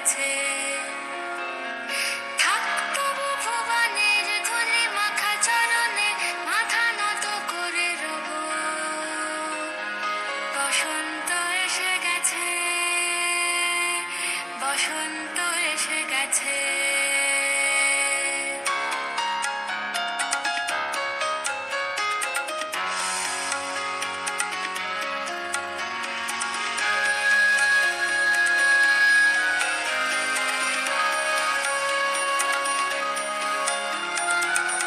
গেছে। থাক তবু ভুবনের ধুলি মাখা চরণে মাথা নত করে রব। বসন্ত এসে গেছে, বসন্ত এসে গেছে।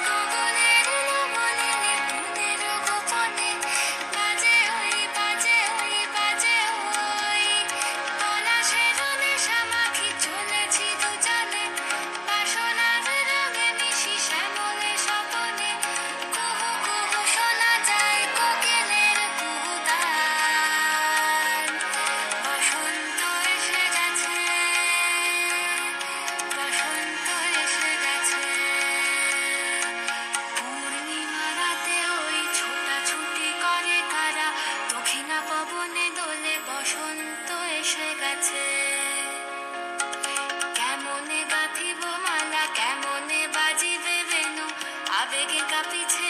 গগনের লবণে বুনের গোপনে বাজে ওই বাজে ওই বাজে ওই। পলাশের নেশা মাখি চলেছি দুজনে, বাসনার রঙে মিশি শ্যামলে স্বপনে। কুহু কুহু শোনা যায় কোকিলের কুহুতান। বসন্ত এসে গেছে, বসন্ত এসে গেছে। পূর্ণিমা রাতে ওই ছোটাছুটি করে কারা, দক্ষিণা পবনে দোলে বসন্ত এসে গেছে। কেমনে গাঁথিব মালা, কেমনে বাজিবে বেণু, আবেগে কাঁপিছে